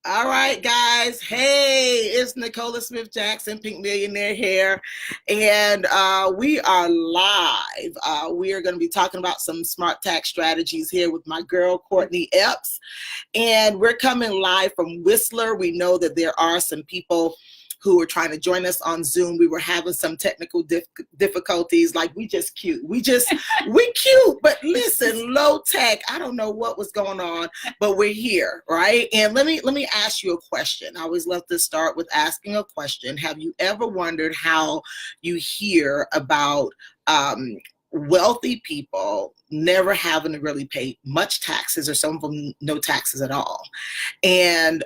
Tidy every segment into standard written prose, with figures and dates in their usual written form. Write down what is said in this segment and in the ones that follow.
All right, guys. Hey, it's Nicola Smith Jackson, Pink Millionaire here, and we are live. We are going to be talking about some smart tax strategies here with my girl, Courtney Epps, and we're coming live from Whistler. We know that there are some people who were trying to join us on Zoom. We were having some technical difficulties. Like, we just cute. We cute, but listen, low tech. I don't know what was going on, but we're here, right? And let me ask you a question. I always love to start with asking a question. Have you ever wondered how you hear about wealthy people never having to really pay much taxes, or some of them no taxes at all? And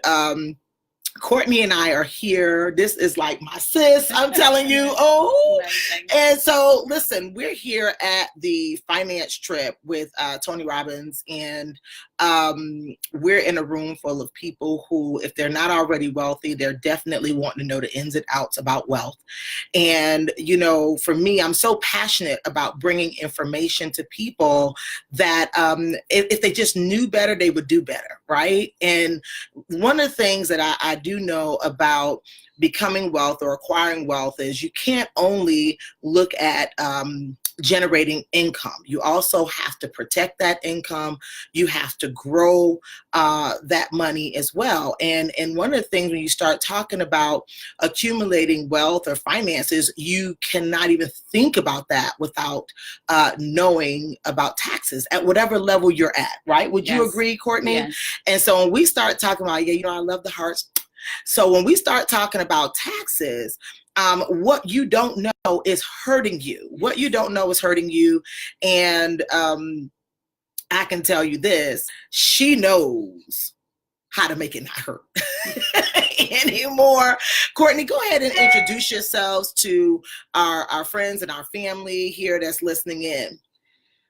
Courtney and I are here. This is like my sis, I'm telling you. Oh, and so listen, we're here at the finance trip with Tony Robbins, and we're in a room full of people who, if they're not already wealthy, they're definitely wanting to know the ins and outs about wealth. And, you know, for me, I'm so passionate about bringing information to people that if they just knew better, they would do better, right? And one of the things that I do know about becoming wealth or acquiring wealth is you can't only look at generating income. You also have to protect that income. You have to grow that money as well. And one of the things when you start talking about accumulating wealth or finances, you cannot even think about that without knowing about taxes at whatever level you're at, right? Would you agree, Courtney? Yes. And so when we start talking about, yeah, you know, I love the hearts. So when we start talking about taxes, what you don't know is hurting you. What you don't know is hurting you. And I can tell you this, she knows how to make it not hurt anymore. Courtney, go ahead and introduce yourselves to our friends and our family here that's listening in.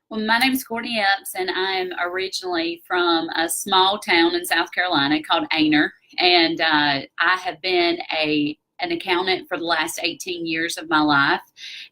Well, my name is Courtney Epps, and I'm originally from a small town in South Carolina called Youre, and I have been an accountant for the last 18 years of my life,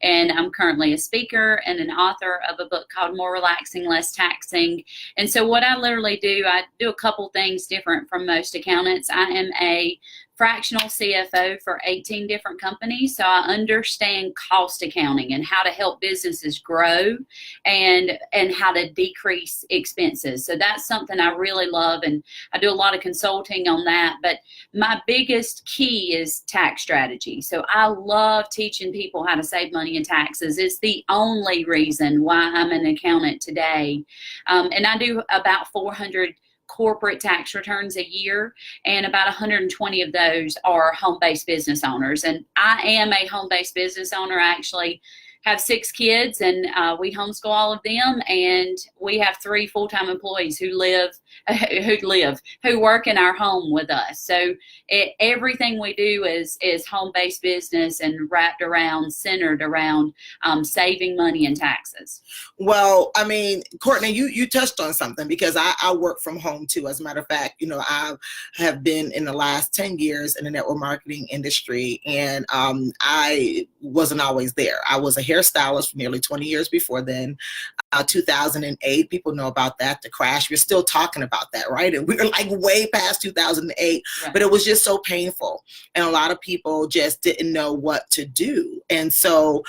and I'm currently a speaker and an author of a book called More Relaxing, Less Taxing. And so what I literally do, I do a couple things different from most accountants. I am a fractional CFO for 18 different companies, so I understand cost accounting and how to help businesses grow and how to decrease expenses. So that's something I really love, and I do a lot of consulting on that. But my biggest key is tax strategy. So I love teaching people how to save money in taxes. It's the only reason why I'm an accountant today. And I do about 400 corporate tax returns a year, and about 120 of those are home-based business owners. And I am a home-based business owner. I actually have 6 kids, and we homeschool all of them, and we have 3 full-time employees who work in our home with us. So everything we do is home-based business and centered around saving money in taxes. Well, I mean, Courtney, you touched on something, because I work from home too. As a matter of fact, you know, I have been in the last 10 years in the network marketing industry, and I wasn't always there. I was a hairstylist for nearly 20 years before then. 2008, people know about that, the crash. We're still talking about that, right? And we were like way past 2008, right. But it was just so painful, and a lot of people just didn't know what to do. And so,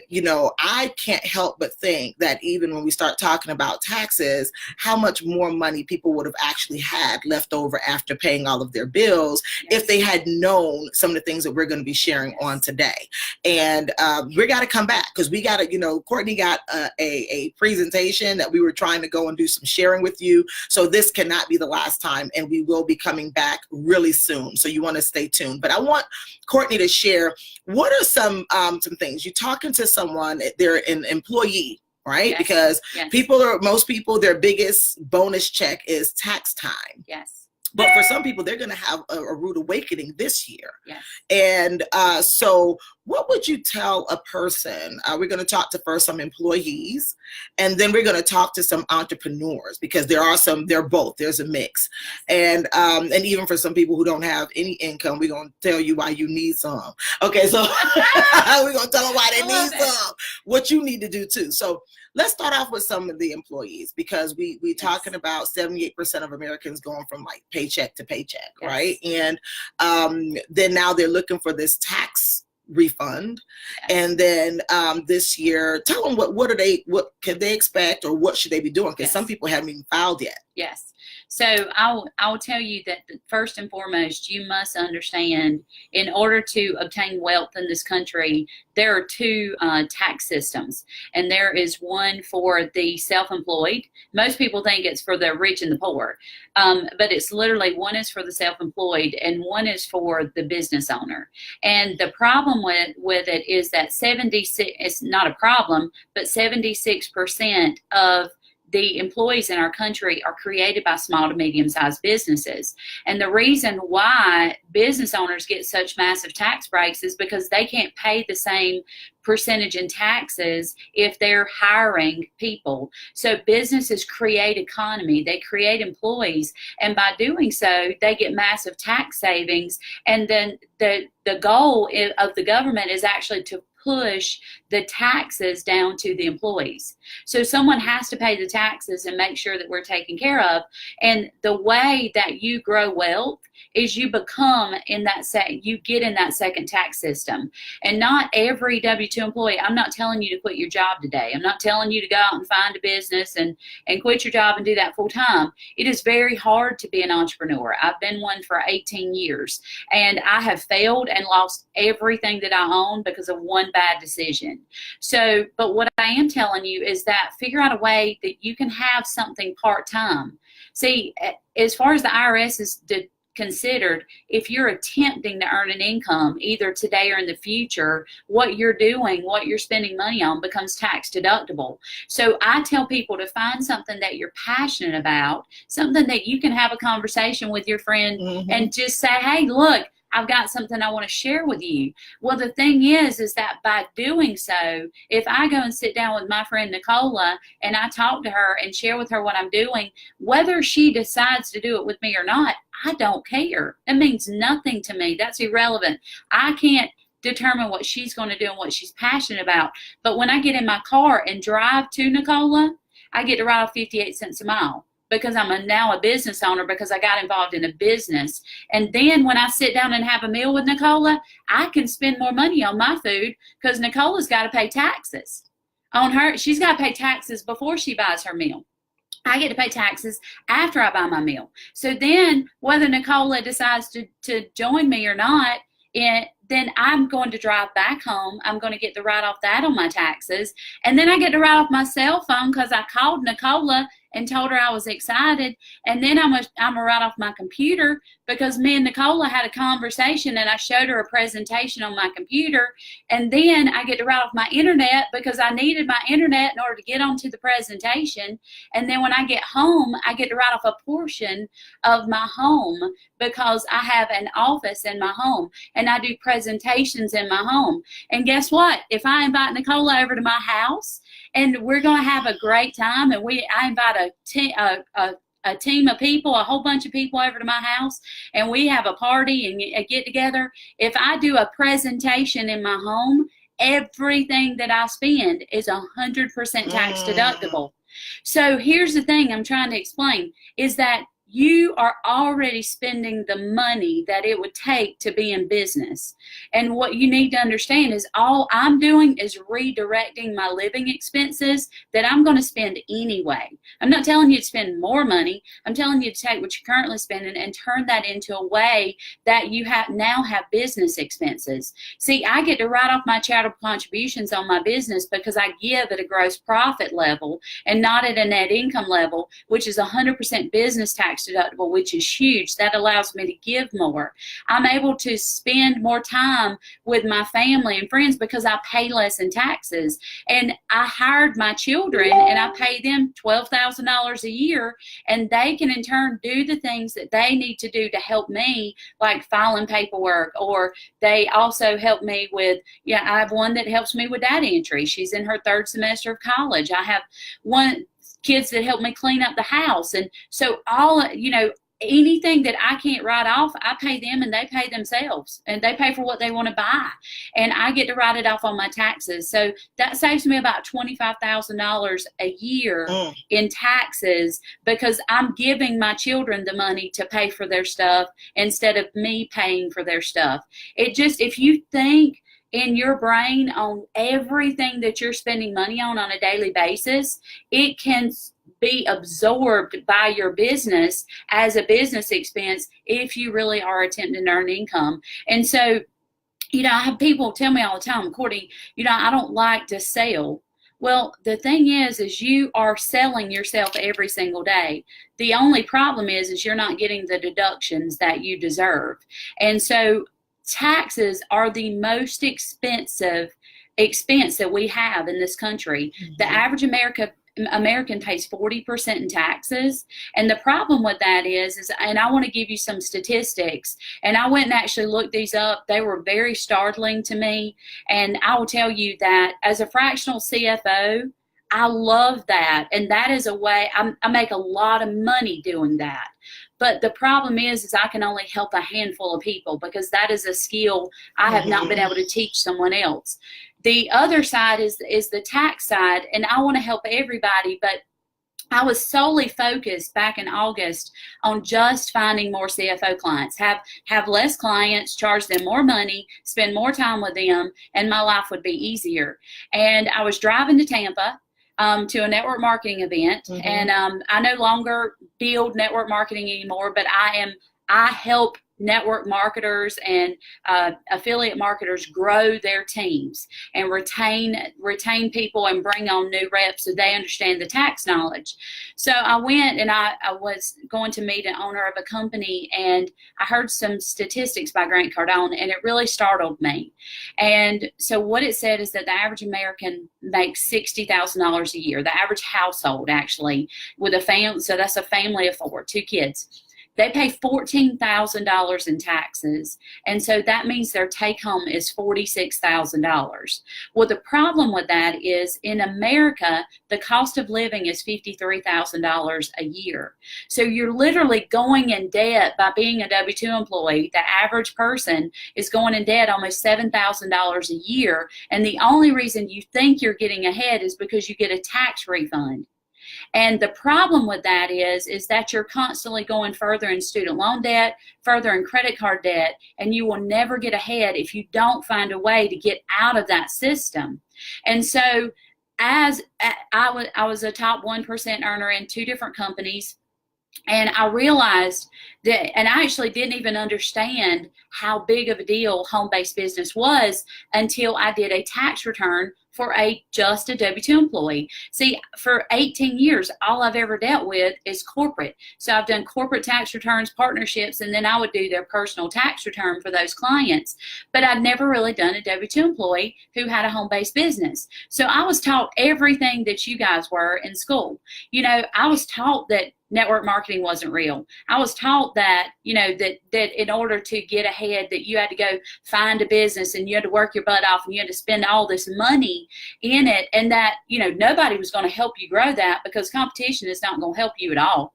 you know, I can't help but think that even when we start talking about taxes, how much more money people would have actually had left over after paying all of their bills, yes, if they had known some of the things that we're going to be sharing, yes, on today. And we got to come back, because we got to, you know, Courtney got a presentation that we were trying to go and do some sharing with you. So this cannot be the last time, and we will be coming back really soon. So you want to stay tuned. But I want Courtney to share, what are some things? You're talking to someone, they're an employee, right? Yes. Because yes, most people, their biggest bonus check is tax time. Yes. But for some people, they're going to have a rude awakening this year. Yes. And so what would you tell a person? We're going to talk to first some employees, and then we're going to talk to some entrepreneurs, because there are some, they're both, there's a mix. And even for some people who don't have any income, we're going to tell you why you need some. Okay, so we're going to tell them why they need some, what you need to do too. So let's start off with some of the employees, because we yes, talking about 78% of Americans going from like paycheck to paycheck, Yes. right? And then now they're looking for this tax refund. Yes. And then this year, tell them what can they expect, or what should they be doing? Because Yes. some people haven't even filed yet. Yes. So I'll tell you that first and foremost, you must understand, in order to obtain wealth in this country, there are two tax systems, and there is one for the self-employed. Most people think it's for the rich and the poor, but it's literally, one is for the self-employed and one is for the business owner. And the problem with it is that 76, it's not a problem, but 76% of the employees in our country are created by small to medium-sized businesses. And the reason why business owners get such massive tax breaks is because they can't pay the same percentage in taxes if they're hiring people. So businesses create economy, they create employees, and by doing so, they get massive tax savings. And then the goal of the government is actually to push the taxes down to the employees. So someone has to pay the taxes and make sure that we're taken care of. And the way that you grow wealth is you become you get in that second tax system. And not every W-2 employee, I'm not telling you to quit your job today. I'm not telling you to go out and find a business and quit your job and do that full time. It is very hard to be an entrepreneur. I've been one for 18 years, and I have failed and lost everything that I own because of one bad decision. So, but what I am telling you is that figure out a way that you can have something part-time. See, as far as the IRS is considered, if you're attempting to earn an income either today or in the future, what you're doing, what you're spending money on, becomes tax deductible. So I tell people to find something that you're passionate about, something that you can have a conversation with your friend and just say, hey, look, I've got something I want to share with you. Well, the thing is that by doing so, if I go and sit down with my friend Nicola and I talk to her and share with her what I'm doing, whether she decides to do it with me or not, I don't care. It means nothing to me. That's irrelevant. I can't determine what she's going to do and what she's passionate about. But when I get in my car and drive to Nicola, I get to write off 58 cents a mile, because I'm now a business owner, because I got involved in a business. And then when I sit down and have a meal with Nicola, I can spend more money on my food, because Nicola's got to pay taxes on her. She's got to pay taxes before she buys her meal. I get to pay taxes after I buy my meal. So then whether Nicola decides to join me or not, then I'm going to drive back home. I'm going to get to write off that on my taxes. And then I get to write off my cell phone because I called Nicola and told her I was excited. And then I'm going to write off my computer because me and Nicola had a conversation and I showed her a presentation on my computer. And then I get to write off my internet because I needed my internet in order to get onto the presentation. And then when I get home, I get to write off a portion of my home because I have an office in my home and I do presentations in my home. And guess what? If I invite Nicola over to my house and we're going to have a great time, and I invite a team of people, a whole bunch of people over to my house, and we have a party and a get together. If I do a presentation in my home, everything that I spend is 100% tax deductible. So here's the thing I'm trying to explain is that you are already spending the money that it would take to be in business. And what you need to understand is all I'm doing is redirecting my living expenses that I'm going to spend anyway. I'm not telling you to spend more money. I'm telling you to take what you're currently spending and turn that into a way that you now have business expenses. See, I get to write off my charitable contributions on my business because I give at a gross profit level and not at a net income level, which is 100% business tax deductible, which is huge. That allows me to give more. I'm able to spend more time with my family and friends because I pay less in taxes. And I hired my children and I pay them $12,000 a year, and they can in turn do the things that they need to do to help me, like filing paperwork, or they also help me with, I have one that helps me with data entry. She's in her 3rd semester of college. I have kids that help me clean up the house. And so anything that I can't write off, I pay them and they pay themselves, and they pay for what they want to buy, and I get to write it off on my taxes. So that saves me about $25,000 a year in taxes, because I'm giving my children the money to pay for their stuff instead of me paying for their stuff. It just, if you think in your brain on everything that you're spending money on a daily basis, it can be absorbed by your business as a business expense if you really are attempting to earn income. And so, I have people tell me all the time, Courtney, I don't like to sell. Well, the thing is you are selling yourself every single day. The only problem is you're not getting the deductions that you deserve. And so taxes are the most expensive expense that we have in this country. The average American pays 40% in taxes. And the problem with that is, and I want to give you some statistics, and I went and actually looked these up. They were very startling to me. And I will tell you that as a fractional CFO, I love that. And that is a way I make a lot of money doing that. But the problem is I can only help a handful of people, because that is a skill I have not been able to teach someone else. The other side is the tax side, and I want to help everybody, but I was solely focused back in August on just finding more CFO clients, have less clients, charge them more money, spend more time with them, and my life would be easier. And I was driving to Tampa to a network marketing event, and I no longer build network marketing anymore, but I help network marketers and affiliate marketers grow their teams and retain people and bring on new reps so they understand the tax knowledge. So I went and I was going to meet an owner of a company, and I heard some statistics by Grant Cardone, and it really startled me. And so what it said is that the average American makes $60,000 a year, the average household actually, with a family. So that's a family of 4, 2 kids. They pay $14,000 in taxes, and so that means their take-home is $46,000. Well, the problem with that is in America, the cost of living is $53,000 a year. So you're literally going in debt by being a W-2 employee. The average person is going in debt almost $7,000 a year, and the only reason you think you're getting ahead is because you get a tax refund. And the problem with that is that you're constantly going further in student loan debt, further in credit card debt, and you will never get ahead if you don't find a way to get out of that system. And so as I was a top 1% earner in 2 different companies, and I realized that, and I actually didn't even understand how big of a deal home-based business was until I did a tax return for just a W-2 employee. See, for 18 years, all I've ever dealt with is corporate. So I've done corporate tax returns, partnerships, and then I would do their personal tax return for those clients. But I'd never really done a W-2 employee who had a home-based business. So I was taught everything that you guys were in school. I was taught that network marketing wasn't real. I was taught that, that in order to get ahead, that you had to go find a business and you had to work your butt off and you had to spend all this money in it, and that, nobody was going to help you grow that, because competition is not going to help you at all,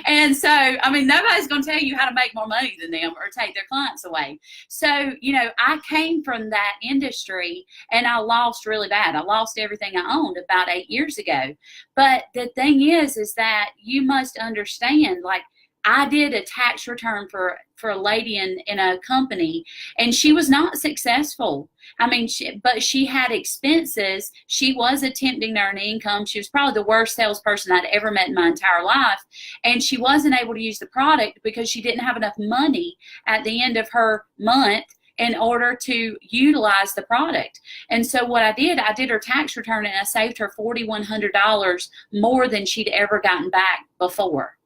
And so, nobody's going to tell you how to make more money than them or take their clients away. So, I came from that industry and I lost really bad. I lost everything I owned about 8 years ago. But the thing is that you must understand, like, I did a tax return for a lady in a company, and she was not successful. But she had expenses. She was attempting to earn income. She was probably the worst salesperson I'd ever met in my entire life. And she wasn't able to use the product because she didn't have enough money at the end of her month in order to utilize the product. And so what I did her tax return, and I saved her $4,100 more than she'd ever gotten back before.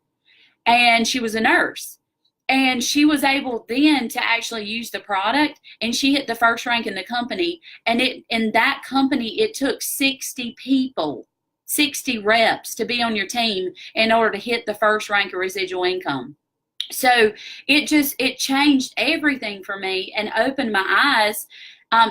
And she was a nurse. And she was able then to actually use the product, and she hit the first rank in the company. And in that company, it took 60 people, 60 reps to be on your team in order to hit the first rank of residual income. So it changed everything for me and opened my eyes,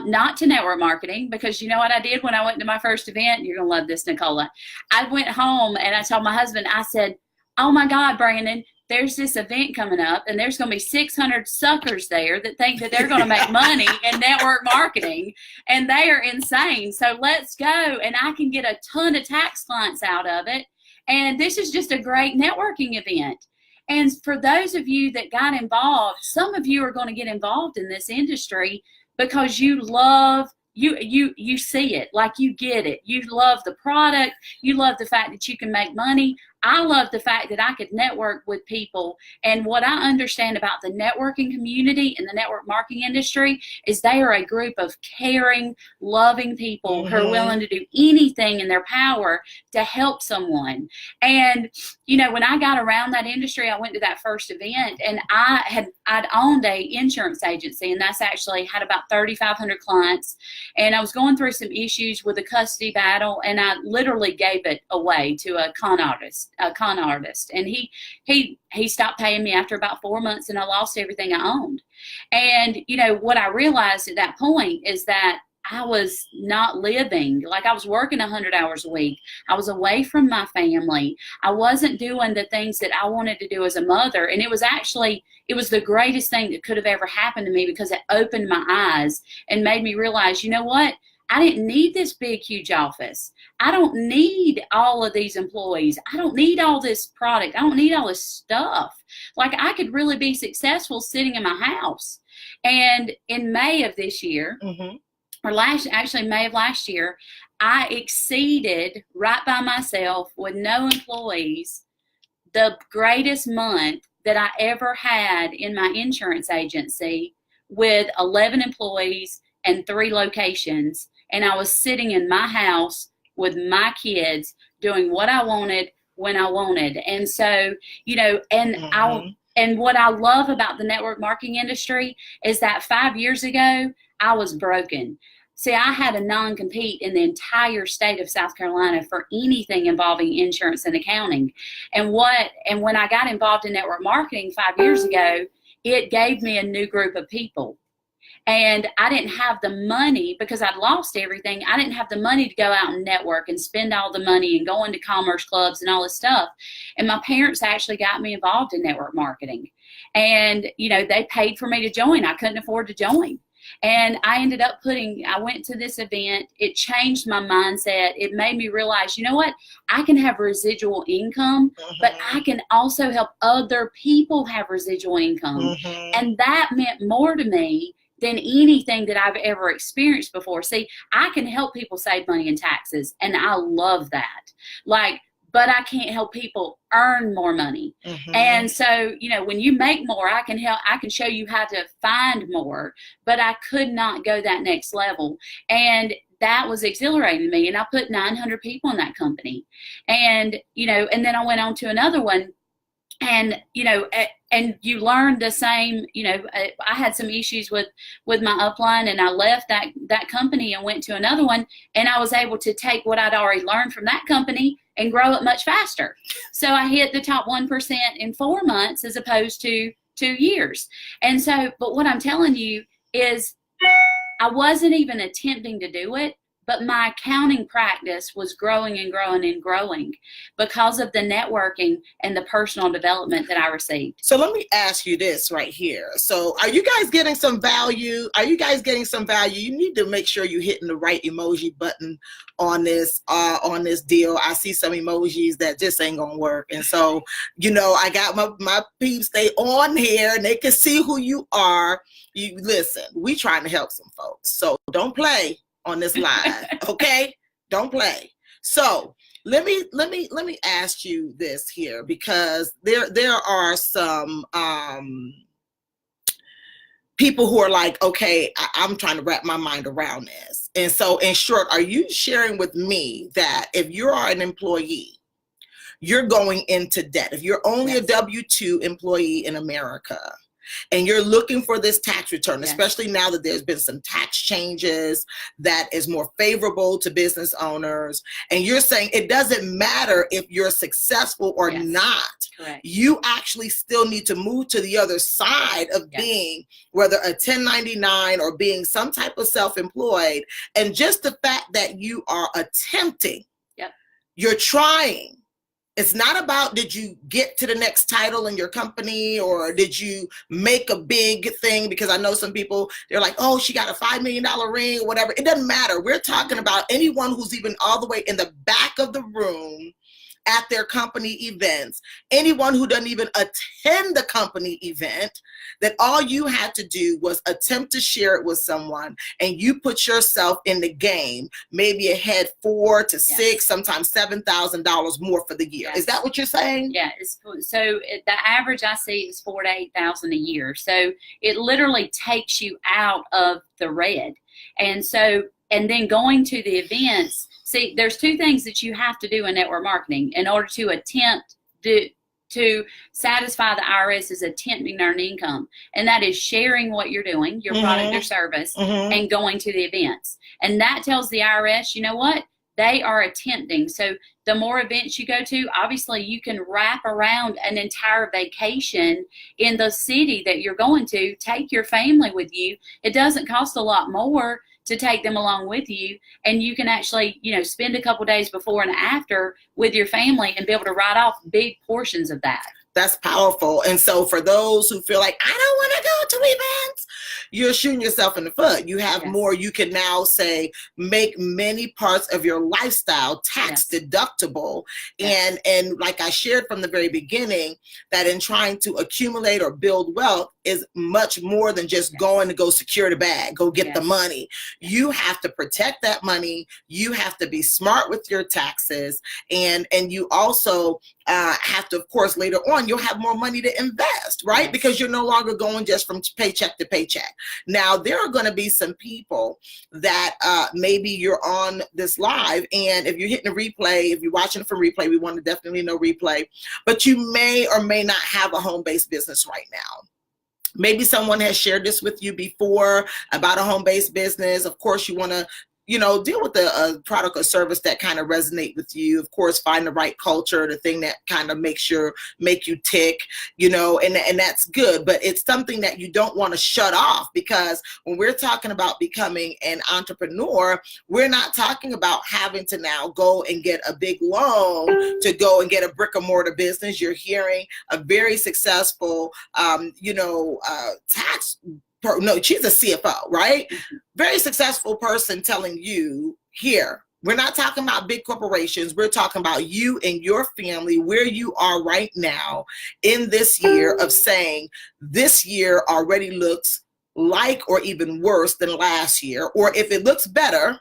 not to network marketing, because you know what I did when I went to my first event? You're going to love this, Nicola. I went home and I told my husband, I said, "Oh my God, Brandon, there's this event coming up and there's going to be 600 suckers there that think that they're going to make money in network marketing, and they are insane. So let's go, and I can get a ton of tax clients out of it. And this is just a great networking event. And for those of you that got involved, some of you are going to get involved in this industry because you love, you see it, like you get it. You love the product. You love the fact that you can make money. I love the fact that I could network with people. And what I understand about the networking community and the network marketing industry is they are a group of caring, loving people who are willing to do anything in their power to help someone. And, you know, when I got around that industry, I went to that first event, and I'd owned a insurance agency, and that's actually had about 3,500 clients. And I was going through some issues with a custody battle, and I literally gave it away to a con artist. And he stopped paying me after about 4 months, and I lost everything I owned. And, you know, what I realized at that point is that I was not living. Like, I was working 100 hours a week. I was away from my family. I wasn't doing the things that I wanted to do as a mother. And it was the greatest thing that could have ever happened to me, because it opened my eyes and made me realize, you know what? I didn't need this big, huge office. I don't need all of these employees. I don't need all this product. I don't need all this stuff. Like, I could really be successful sitting in my house. And in May of this year, or May of last year, I exceeded, right by myself with no employees, the greatest month that I ever had in my insurance agency, with 11 employees and 3 locations. And I was sitting in my house with my kids doing what I wanted when I wanted. And so, you know, and what I love about the network marketing industry is that 5 years ago, I was broken. See, I had a non-compete in the entire state of South Carolina for anything involving insurance and accounting. And when I got involved in network marketing 5 years ago, it gave me a new group of people. And I didn't have the money, because I'd lost everything. I didn't have the money to go out and network and spend all the money and go into commerce clubs and all this stuff. And my parents actually got me involved in network marketing. And, you know, they paid for me to join. I couldn't afford to join. And I ended up I went to this event. It changed my mindset. It made me realize, you know what? I can have residual income, but I can also help other people have residual income. And that meant more to me than anything that I've ever experienced before. See, I can help people save money in taxes, and I love that. But I can't help people earn more money. And so, you know, when you make more, I can show you how to find more, but I could not go that next level. And that was exhilarating to me. And I put 900 people in that company. And, you know, and then I went on to another one. And, you know, and you learn the same, you know, I had some issues with my upline, and I left that company and went to another one, and I was able to take what I'd already learned from that company and grow it much faster. So I hit the top 1% in 4 months as opposed to 2 years. And so, but what I'm telling you is I wasn't even attempting to do it, but my accounting practice was growing and growing and growing because of the networking and the personal development that I received. So let me ask you this right here. So are you guys getting some value? You need to make sure you're hitting the right emoji button on this deal. I see some emojis that just ain't gonna work. And so, you know, I got my peeps, they on here and they can see who you are. You listen, we trying to help some folks. So don't play on this live, okay? Don't play. So let me ask you this here, because there are some people who are like, okay, I'm trying to wrap my mind around this. And so, in short, are you sharing with me that if you are an employee, you're going into debt? If you're only a W-2 employee in America, and you're looking for this tax return, especially now that there's been some tax changes that is more favorable to business owners, and you're saying it doesn't matter if you're successful or not. Correct. You actually still need to move to the other side of being, whether a 1099 or being some type of self-employed. And just the fact that you are attempting, you're trying, It's not about did you get to the next title in your company or did you make a big thing, because I know some people, they're like, oh, she got a $5 million ring or whatever. It doesn't matter. We're talking about anyone who's even all the way in the back of the room at their company events, anyone who doesn't even attend the company event, that all you had to do was attempt to share it with someone, and you put yourself in the game, maybe ahead $4,000 to $6,000, sometimes $7,000 more for the year. Is that what you're saying? Yeah. The average I see is $4,000 to $8,000 a year. So it literally takes you out of the red. And then going to the events. See, there's two things that you have to do in network marketing in order to attempt to satisfy the IRS is attempting to earn income. And that is sharing what you're doing, your product or service, and going to the events. And that tells the IRS, you know what? They are attempting. So the more events you go to, obviously you can wrap around an entire vacation in the city that you're going to. Take your family with you. It doesn't cost a lot more to take them along with you, and you can actually, spend a couple days before and after with your family and be able to write off big portions of that. That's powerful. And so for those who feel like, I don't want to go to events, you're shooting yourself in the foot. You have more. You can now say, make many parts of your lifestyle tax deductible. And like I shared from the very beginning, that in trying to accumulate or build wealth is much more than just going to go secure the bag, go get the money. You have to protect that money. You have to be smart with your taxes. And you also have to, of course, later on, you'll have more money to invest, right? Because you're no longer going just from paycheck to paycheck. Now, there are going to be some people that maybe you're on this live, and if you're hitting a replay, if you're watching from replay, we want to definitely know replay, but you may or may not have a home-based business right now. Maybe someone has shared this with you before about a home-based business. Of course, you want to deal with the product or service that kind of resonate with you. Of course, find the right culture, the thing that kind of make you tick, and that's good. But it's something that you don't want to shut off, because when we're talking about becoming an entrepreneur, we're not talking about having to now go and get a big loan to go and get a brick and mortar business. You're hearing a very successful, she's a CFO, right? Very successful person telling you, here, we're not talking about big corporations. We're talking about you and your family, where you are right now in this year, of saying this year already looks like or even worse than last year. Or if it looks better,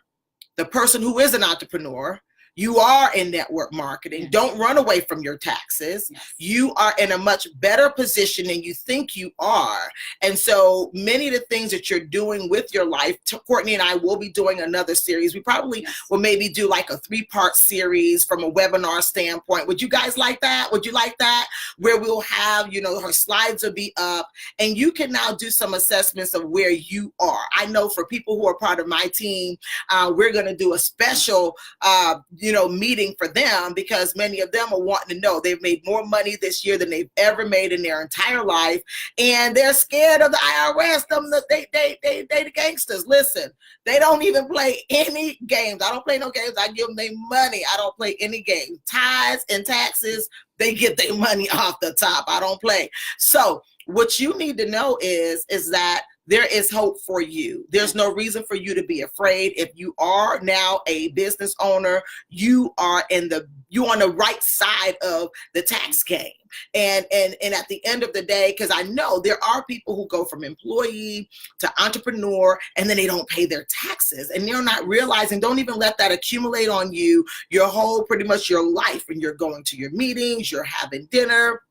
the person who is an entrepreneur, you are in network marketing. Don't run away from your taxes. You are in a much better position than you think you are. And so many of the things that you're doing with your life, Courtney and I will be doing another series. We probably will maybe do like a 3-part series from a webinar standpoint. Would you guys like that? Would you like that? Where we'll have, her slides will be up, and you can now do some assessments of where you are. I know for people who are part of my team, we're going to do a special, meeting for them, because many of them are wanting to know they've made more money this year than they've ever made in their entire life, and they're scared of the IRS. They the gangsters. Listen, they don't even play any games. I don't play no games. I give them their money. I don't play any games. Tithes and taxes, they get their money off the top. I don't play. So what you need to know is that there is hope for you. There's no reason for you to be afraid. If you are now a business owner, you are on the right side of the tax game. And at the end of the day, because I know there are people who go from employee to entrepreneur, and then they don't pay their taxes, and they're not realizing, don't even let that accumulate on you pretty much your life. And you're going to your meetings, you're having dinner,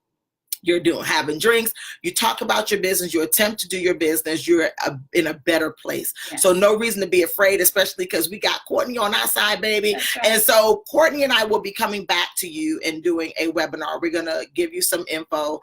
you're having drinks, you talk about your business, you attempt to do your business, you're in a better place. So no reason to be afraid, especially because we got Courtney on our side, baby. Right. And so Courtney and I will be coming back to you and doing a webinar. We're going to give you some info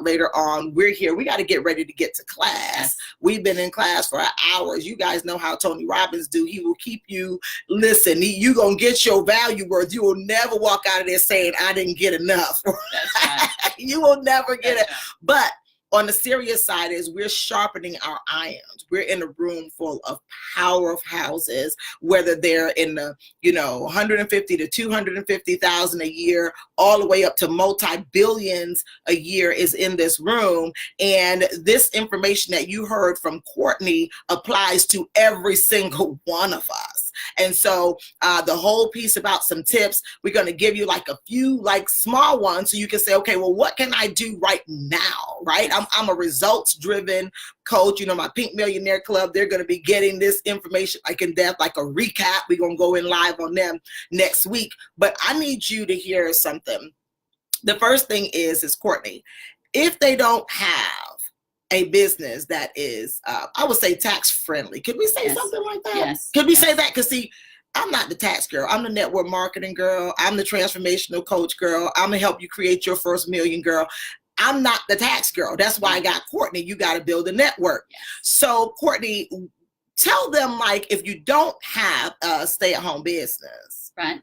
later on. We're here. We got to get ready to get to class. We've been in class for hours. You guys know how Tony Robbins do. He will keep you, you're going to get your value worth. You will never walk out of there saying, I didn't get enough. That's right. You will never get it. But on the serious side is we're sharpening our irons. We're in a room full of powerhouses, whether they're in the, 150 to 250,000 a year, all the way up to multi-billions a year is in this room. And this information that you heard from Courtney applies to every single one of us. And so the whole piece about some tips, we're going to give you like a few like small ones so you can say, okay, well, what can I do right now, right? I'm a results-driven coach. My Pink Millionaire Club, they're going to be getting this information like in depth, like a recap. We're going to go in live on them next week. But I need you to hear something. The first thing is Courtney, if they don't have a business that is, I would say, tax friendly. Could we say something like that? Yes. Could we say that? Because see, I'm not the tax girl. I'm the network marketing girl. I'm the transformational coach girl. I'm gonna help you create your first million girl. I'm not the tax girl. That's why I got Courtney. You got to build a network. Yes. So Courtney, tell them, like, if you don't have a stay-at-home business, right,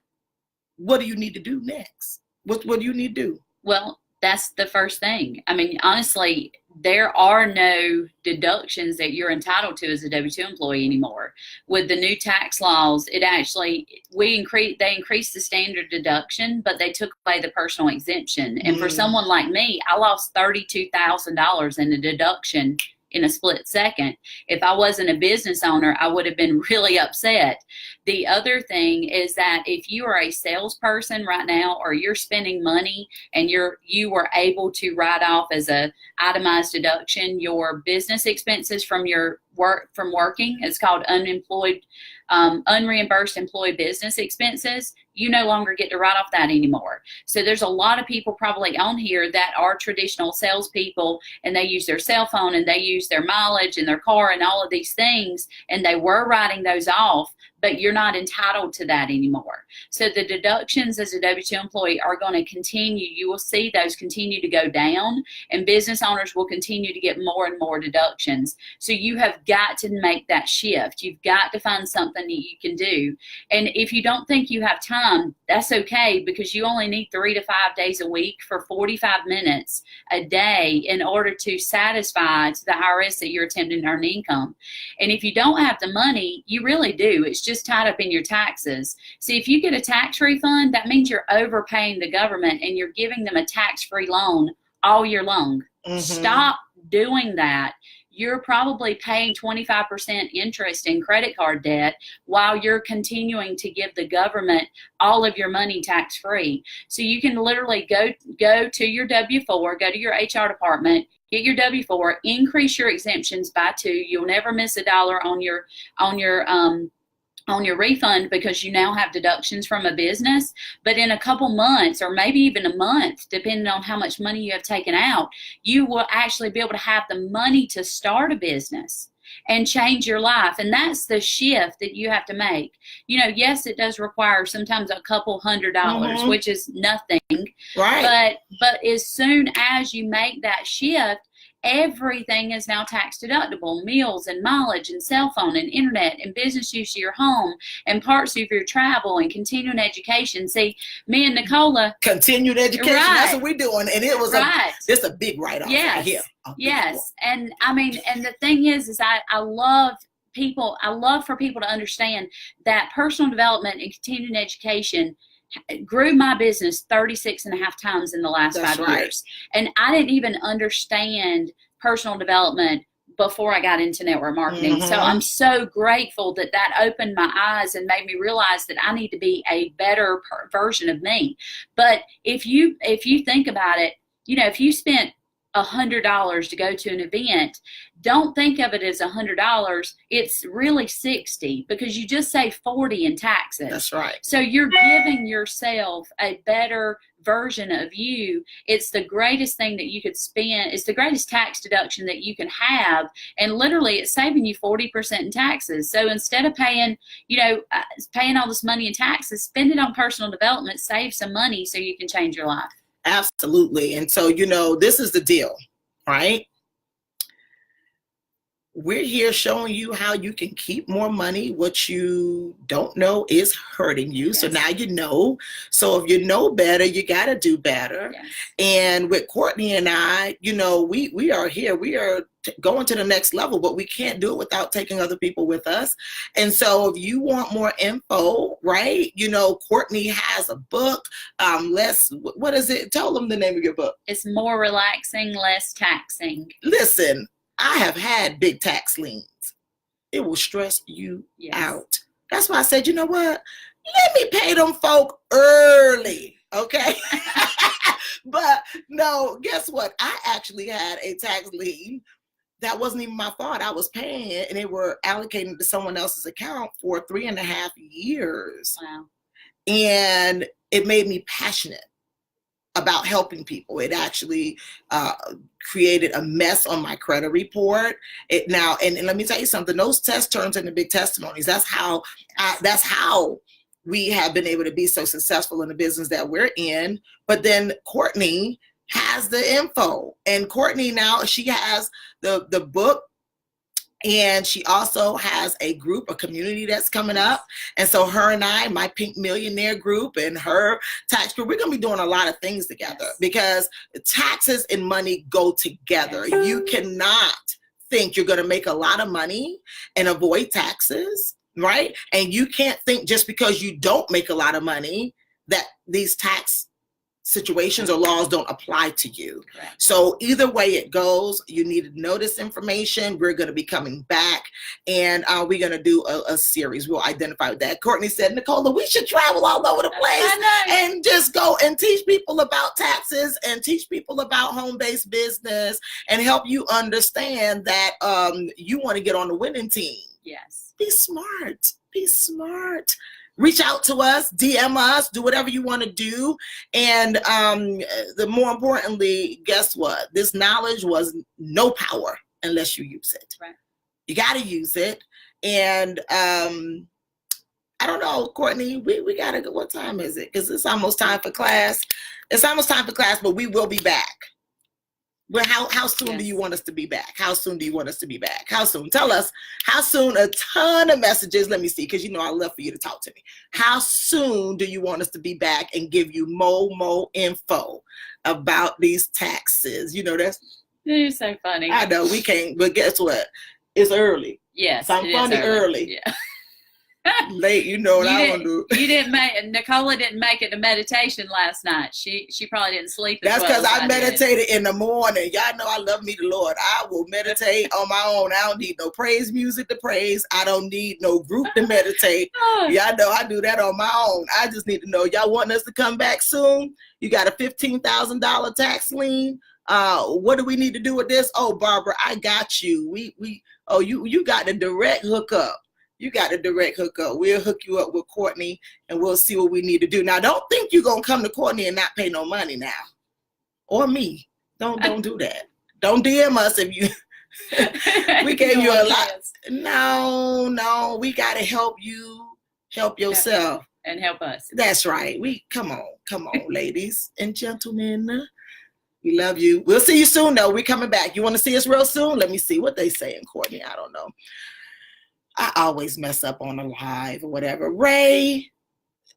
what do you need to do next? What do you need to do? Well, that's the first thing. I mean, honestly, there are no deductions that you're entitled to as a W-2 employee anymore. With the new tax laws, they increased the standard deduction, but they took away the personal exemption. And for someone like me, I lost $32,000 in the deduction in a split second. If I wasn't a business owner, I would have been really upset. The other thing is that if you are a salesperson right now, or you're spending money and you were able to write off as a itemized deduction your business expenses from your working, it's called unreimbursed employee business expenses, you no longer get to write off that anymore. So there's a lot of people probably on here that are traditional salespeople, and they use their cell phone and they use their mileage in their car and all of these things, and they were writing those off, but you're not entitled to that anymore. So the deductions as a W-2 employee are going to continue. You will see those continue to go down, and business owners will continue to get more and more deductions. So you have got to make that shift. You've got to find something that you can do. And if you don't think you have time, that's okay, because you only need 3 to 5 days a week for 45 minutes a day in order to satisfy to the IRS that you're attempting to earn income. And if you don't have the money, you really do. It's just tied up in your taxes. See, if you get a tax refund, that means you're overpaying the government and you're giving them a tax-free loan all year long. Stop doing that. You're probably paying 25% interest in credit card debt while you're continuing to give the government all of your money tax-free. So you can literally go to your W-4, go to your HR department, get your W-4, increase your exemptions by 2. You'll never miss a dollar on your refund, because you now have deductions from a business. But in a couple months, or maybe even a month, depending on how much money you have taken out, you will actually be able to have the money to start a business and change your life. And that's the shift that you have to make. Yes, it does require sometimes a couple $100, which is nothing. Right. But as soon as you make that shift, everything is now tax deductible. Meals and mileage and cell phone and internet and business use of your home and parts of your travel and continuing education. See, me and Nicola. Continued education, that's what we're doing. And it was just a big write-off right here. Yes. And I mean, and the thing is I love for people to understand that personal development and continuing education grew my business 36 and a half times in the last 5 years. And I didn't even understand personal development before I got into network marketing. So I'm so grateful that opened my eyes and made me realize that I need to be a better version of me. But if you think about it, if you spent $100 to go to an event, don't think of it as $100. It's really $60, because you just save $40 in taxes. That's right. So you're giving yourself a better version of you. It's the greatest thing that you could spend. It's the greatest tax deduction that you can have, and literally it's saving you 40% in taxes. So instead of paying all this money in taxes, spend it on personal development, save some money so you can change your life. Absolutely. And so, this is the deal, right? we're here showing you how you can keep more money. What you don't know is hurting you. Yes. So now you know. So if you know better, you got to do better. Yes. And with Courtney and I, you know, we are here. We are going to the next level, but we can't do it without taking other people with us. And so if you want more info, right, you know, Courtney has a book. What is it? Tell them the name of your book. It's More Relaxing, Less Taxing. Listen, I have had big tax liens. It will stress you Yes. out. That's why I said, you know what? Let me pay them folk early, okay? But no, guess what? I actually had a tax lien that wasn't even my fault. I was paying it, and they were allocating to someone else's account for 3.5 years. Wow. And it made me passionate about helping people. It actually created a mess on my credit report. And let me tell you something, those tests turned into big testimonies. That's how we have been able to be so successful in the business that we're in. But then Courtney has the info, and Courtney now, she has the book, and she also has a group, a community that's coming up. And so her and I, my Pink Millionaire group and her tax group, we're going to be doing a lot of things together. Yes. Because taxes and money go together. Yes. You cannot think you're going to make a lot of money and avoid taxes, right? And you can't think just because you don't make a lot of money that these tax situations or laws don't apply to you. Correct. So either way it goes, you need to know this information. We're going to be coming back, and we're going to do a series. We'll identify with that. Courtney said, Nicola, we should travel all over the place and just go and teach people about taxes and teach people about home-based business and help you understand that you want to get on the winning team. Yes. Be smart. Be smart. Reach out to us, DM us, do whatever you want to do. And the more importantly, guess what? This knowledge was no power unless you use it. Right. You got to use it. And I don't know, Courtney, we got to go. What time is it? Because it's almost time for class. It's almost time for class, but we will be back. Well, how soon Yes. do you want us to be back? How soon do you want us to be back? How soon? Tell us how soon. A ton of messages. Let me see, because you know I love for you to talk to me. How soon do you want us to be back and give you more info about these taxes? You know, You're so funny. I know we can't, but guess what? It's early. Yes, so I'm funny early. Yeah. Late, you know what I want to do. Nicola didn't make it to meditation last night. She probably didn't sleep as That's well because as I meditated in the morning. Y'all know I love me the Lord. I will meditate on my own. I don't need no praise music to praise. I don't need no group to meditate. Y'all know I do that on my own. I just need to know, y'all want us to come back soon? You got a $15,000 tax lien? What do we need to do with this? Oh, Barbara, I got you. You got the direct hookup. You got a direct hookup. We'll hook you up with Courtney, and we'll see what we need to do. Now, don't think you're going to come to Courtney and not pay no money now. Or me. Don't do that. Don't DM us if you... we gave you a lot. No. We got to help you help yourself. And help us. That's right. Come on, ladies and gentlemen. We love you. We'll see you soon, though. We're coming back. You want to see us real soon? Let me see what they saying, Courtney. I don't know. I always mess up on a live or whatever. Ray,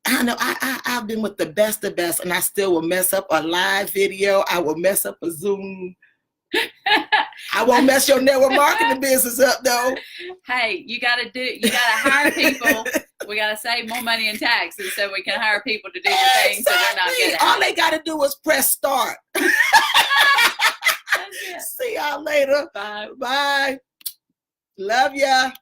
I know I've been with the best, and I still will mess up a live video. I will mess up a Zoom. I won't mess your network marketing business up, though. Hey, you got to hire people. We got to save more money in taxes so we can hire people to do the things that we're not good at. All they got to do is press start. See y'all later. Bye. Bye. Love ya.